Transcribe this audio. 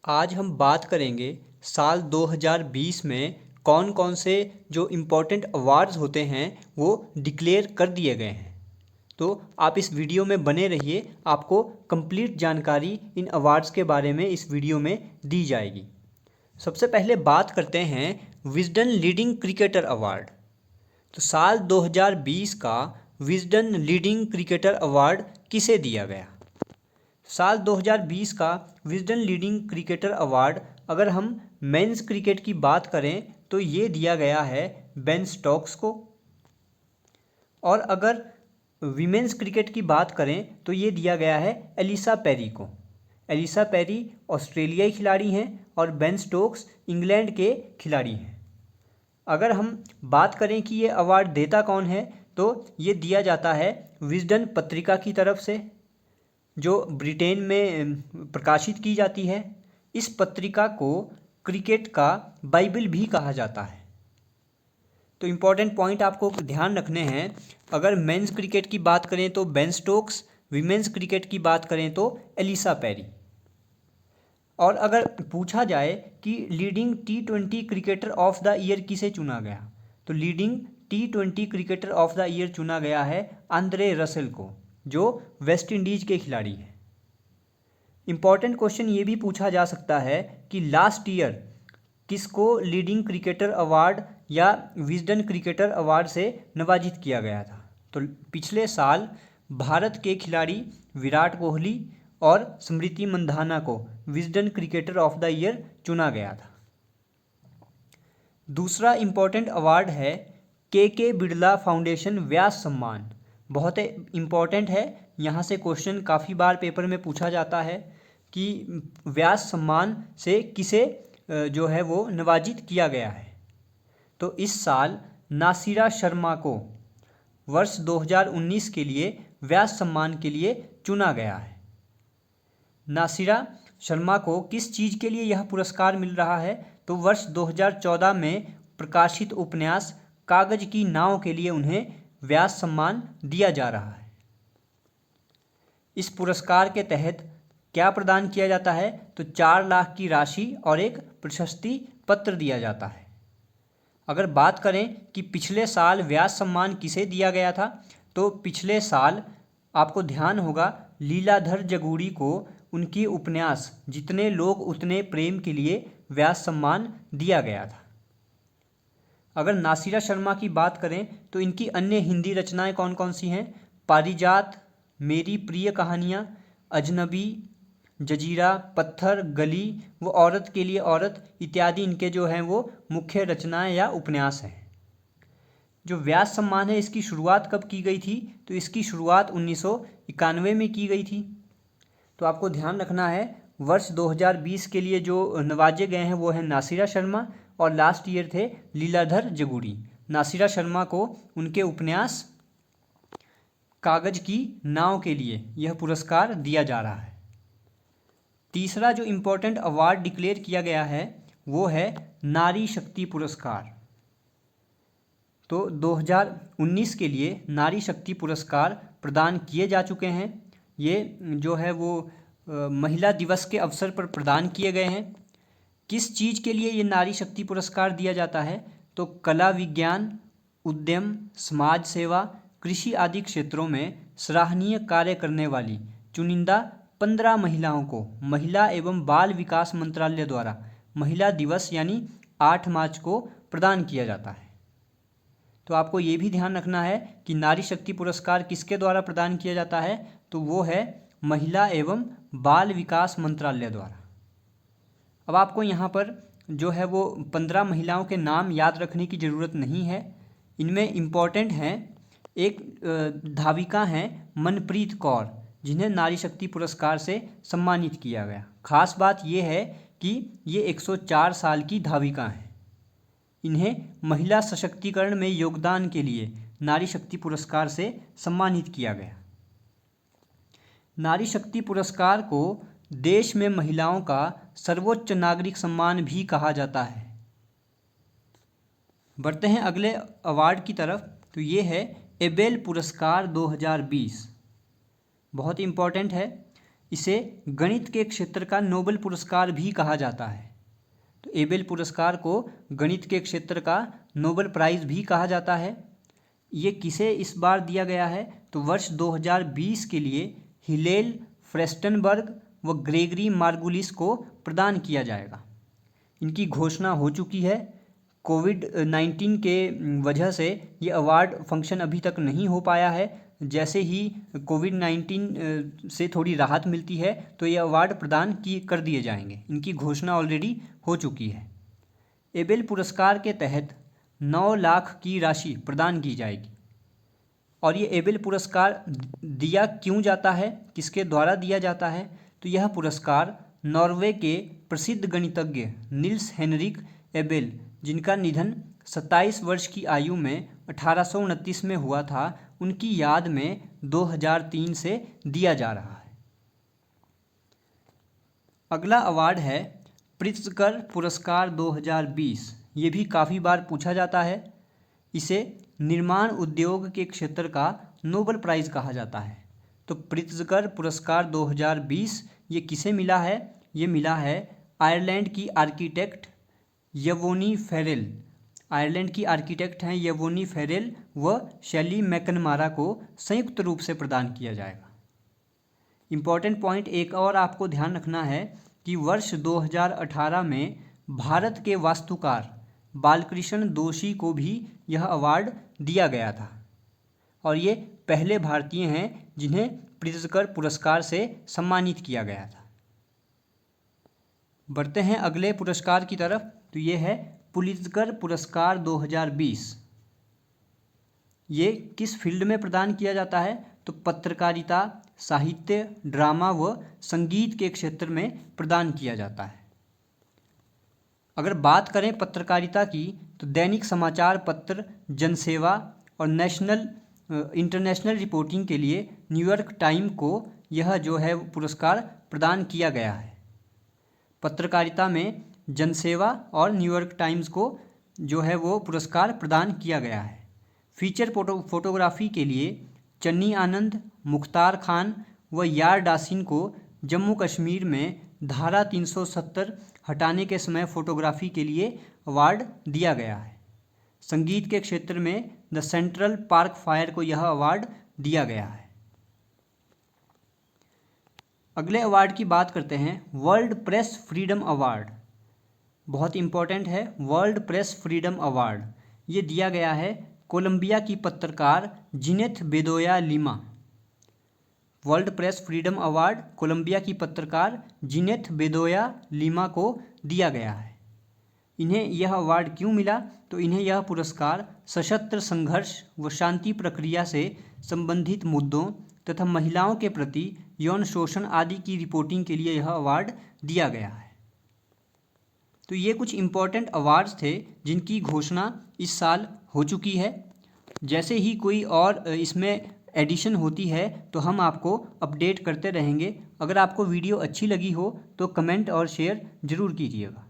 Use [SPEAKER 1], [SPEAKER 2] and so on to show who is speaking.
[SPEAKER 1] आज हम बात करेंगे साल 2020 में कौन कौन से जो इम्पोर्टेंट अवार्ड्स होते हैं वो डिक्लेयर कर दिए गए हैं। तो आप इस वीडियो में बने रहिए, आपको कंप्लीट जानकारी इन अवार्ड्स के बारे में इस वीडियो में दी जाएगी। सबसे पहले बात करते हैं विजडन लीडिंग क्रिकेटर अवार्ड। तो साल 2020 का विजडन लीडिंग क्रिकेटर अवार्ड किसे दिया गया? साल 2020 का विजडन लीडिंग क्रिकेटर अवार्ड अगर हम मेंस क्रिकेट की बात करें तो ये दिया गया है बेन स्टोक्स को, और अगर वीमेंस क्रिकेट की बात करें तो ये दिया गया है एलिसा पेरी को। एलिसा पेरी ऑस्ट्रेलियाई खिलाड़ी हैं और बेन स्टोक्स इंग्लैंड के खिलाड़ी हैं। अगर हम बात करें कि ये अवार्ड देता कौन है तो ये दिया जाता है विजडन पत्रिका की तरफ से, जो ब्रिटेन में प्रकाशित की जाती है। इस पत्रिका को क्रिकेट का बाइबल भी कहा जाता है। तो इम्पॉर्टेंट पॉइंट आपको ध्यान रखने हैं। अगर मेंस क्रिकेट की बात करें तो बेन स्टोक्स, वीमेंस क्रिकेट की बात करें तो एलिसा पेरी। और अगर पूछा जाए कि leading T20 cricketer of the year किसे चुना गया, तो leading T20 cricketer of the year चुना गया है आंद्रे रसेल को, जो वेस्ट इंडीज़ के खिलाड़ी हैं। इम्पॉर्टेंट क्वेश्चन ये भी पूछा जा सकता है कि लास्ट ईयर किसको लीडिंग क्रिकेटर अवार्ड या विजडन क्रिकेटर अवार्ड से नवाजित किया गया था। तो पिछले साल भारत के खिलाड़ी विराट कोहली और स्मृति मंधाना को Wisden cricketer of the year चुना गया था। दूसरा इम्पॉर्टेंट अवार्ड है के बिड़ला फाउंडेशन व्यास सम्मान। बहुत इम्पॉर्टेंट है, यहाँ से क्वेश्चन काफ़ी बार पेपर में पूछा जाता है कि व्यास सम्मान से किसे जो है वो नवाजित किया गया है। तो इस साल नासिरा शर्मा को वर्ष 2019 के लिए व्यास सम्मान के लिए चुना गया है। नासिरा शर्मा को किस चीज़ के लिए यह पुरस्कार मिल रहा है, तो वर्ष 2014 में प्रकाशित उपन्यास कागज की नाव के लिए उन्हें व्यास सम्मान दिया जा रहा है। इस पुरस्कार के तहत क्या प्रदान किया जाता है, तो 4 लाख की राशि और एक प्रशस्ति पत्र दिया जाता है। अगर बात करें कि पिछले साल व्यास सम्मान किसे दिया गया था, तो पिछले साल आपको ध्यान होगा लीलाधर जगूड़ी को उनकी उपन्यास जितने लोग उतने प्रेम के लिए व्यास सम्मान दिया गया था। अगर नासिरा शर्मा की बात करें तो इनकी अन्य हिंदी रचनाएं कौन कौन सी हैं? पारिजात, मेरी प्रिय कहानियाँ, अजनबी, जजीरा, पत्थर, गली, वो औरत के लिए औरत इत्यादि इनके जो हैं वो मुख्य रचनाएं या उपन्यास हैं। जो व्यास सम्मान है इसकी शुरुआत कब की गई थी, तो इसकी शुरुआत 1991 में की गई थी। तो आपको ध्यान रखना है वर्ष 2020 के लिए जो नवाजे गए हैं वो हैं नासिरा शर्मा, और लास्ट ईयर थे लीलाधर जगूड़ी। नासिरा शर्मा को उनके उपन्यास कागज की नाव के लिए यह पुरस्कार दिया जा रहा है। तीसरा जो इम्पोर्टेंट अवार्ड डिक्लेयर किया गया है वो है नारी शक्ति पुरस्कार। तो 2019 के लिए नारी शक्ति पुरस्कार प्रदान किए जा चुके हैं। ये जो है वो महिला दिवस के अवसर पर प्रदान किए गए हैं। किस चीज़ के लिए ये नारी शक्ति पुरस्कार दिया जाता है, तो कला, विज्ञान, उद्यम, समाज सेवा, कृषि आदि क्षेत्रों में सराहनीय कार्य करने वाली चुनिंदा 15 महिलाओं को महिला एवं बाल विकास मंत्रालय द्वारा महिला दिवस यानी 8 मार्च को प्रदान किया जाता है। तो आपको ये भी ध्यान रखना है कि नारी शक्ति पुरस्कार किसके द्वारा प्रदान किया जाता है, तो वो है महिला एवं बाल विकास मंत्रालय द्वारा। अब आपको यहाँ पर जो है वो 15 महिलाओं के नाम याद रखने की ज़रूरत नहीं है। इनमें इम्पॉर्टेंट हैं, एक धाविका हैं मनप्रीत कौर, जिन्हें नारी शक्ति पुरस्कार से सम्मानित किया गया। खास बात यह है कि ये 104 साल की धाविका हैं। इन्हें महिला सशक्तिकरण में योगदान के लिए नारी शक्ति पुरस्कार से सम्मानित किया गया। नारी शक्ति पुरस्कार को देश में महिलाओं का सर्वोच्च नागरिक सम्मान भी कहा जाता है। बढ़ते हैं अगले अवार्ड की तरफ, तो ये है एबेल पुरस्कार 2020। बहुत इम्पॉर्टेंट है। इसे गणित के क्षेत्र का नोबेल पुरस्कार भी कहा जाता है। तो एबेल पुरस्कार को गणित के क्षेत्र का नोबेल प्राइज़ भी कहा जाता है। ये किसे इस बार दिया गया है? तो वर्ष 2020 के लिए हिलेल फ्रेस्टनबर्ग व ग्रेगरी मार्गुलिस को प्रदान किया जाएगा। इनकी घोषणा हो चुकी है। कोविड-19 के वजह से ये अवार्ड फंक्शन अभी तक नहीं हो पाया है। जैसे ही कोविड-19 से थोड़ी राहत मिलती है तो ये अवार्ड प्रदान कर दिए जाएंगे। इनकी घोषणा ऑलरेडी हो चुकी है। एबेल पुरस्कार के तहत 9 लाख की राशि प्रदान की जाएगी। और ये एबेल पुरस्कार दिया क्यों जाता है, किसके द्वारा दिया जाता है? तो यह पुरस्कार नॉर्वे के प्रसिद्ध गणितज्ञ निल्स हेनरिक एबेल, जिनका निधन 27 वर्ष की आयु में 1829 में हुआ था, उनकी याद में 2003 से दिया जा रहा है। अगला अवार्ड है प्रित्जकर पुरस्कार 2020। ये भी काफ़ी बार पूछा जाता है। इसे निर्माण उद्योग के क्षेत्र का नोबेल प्राइज़ कहा जाता है। तो प्रित्जकर पुरस्कार 2020 ये किसे मिला है? ये मिला है आयरलैंड की आर्किटेक्ट यवोनी फेरेल। आयरलैंड की आर्किटेक्ट हैं यवोनी फेरेल व शैली मैकनमारा को संयुक्त रूप से प्रदान किया जाएगा। इम्पॉर्टेंट पॉइंट एक और आपको ध्यान रखना है कि वर्ष 2018 में भारत के वास्तुकार बालकृष्ण दोषी को भी यह अवार्ड दिया गया था और ये पहले भारतीय हैं जिन्हें प्रित्जकर पुरस्कार से सम्मानित किया गया था। बढ़ते हैं अगले पुरस्कार की तरफ। तो ये है पुलित्जकर पुरस्कार 2020। ये किस फील्ड में प्रदान किया जाता है? तो पत्रकारिता, साहित्य, ड्रामा व संगीत के क्षेत्र में प्रदान किया जाता है। अगर बात करें पत्रकारिता की तो दैनिक समाचार पत्र जनसेवा और इंटरनेशनल रिपोर्टिंग के लिए न्यूयॉर्क टाइम को यह जो है पुरस्कार प्रदान किया गया है। पत्रकारिता में जनसेवा और न्यूयॉर्क टाइम्स को जो है वो पुरस्कार प्रदान किया गया है। फीचर फोटोग्राफी के लिए चन्नी आनंद, मुख्तार खान व यार डासिन को जम्मू कश्मीर में धारा 370 हटाने के समय फोटोग्राफी के लिए अवार्ड दिया गया है। संगीत के क्षेत्र में द सेंट्रल पार्क फायर को यह अवार्ड दिया गया है। अगले अवार्ड की बात करते हैं, वर्ल्ड प्रेस फ्रीडम अवार्ड। बहुत इम्पोर्टेंट है वर्ल्ड प्रेस फ्रीडम अवार्ड। ये दिया गया है कोलंबिया की पत्रकार Jineth Bedoya Lima. World press freedom award Colombia की पत्रकार जिनेथ बेदोया लिमा को दिया गया है। इन्हें यह अवार्ड क्यों मिला? तो इन्हें यह पुरस्कार सशस्त्र संघर्ष व शांति प्रक्रिया से संबंधित मुद्दों तथा महिलाओं के प्रति यौन शोषण आदि की रिपोर्टिंग के लिए यह अवार्ड दिया गया है। तो ये कुछ इम्पोर्टेंट अवार्ड्स थे जिनकी घोषणा इस साल हो चुकी है। जैसे ही कोई और इसमें एडिशन होती है तो हम आपको अपडेट करते रहेंगे। अगर आपको वीडियो अच्छी लगी हो तो कमेंट और शेयर ज़रूर कीजिएगा।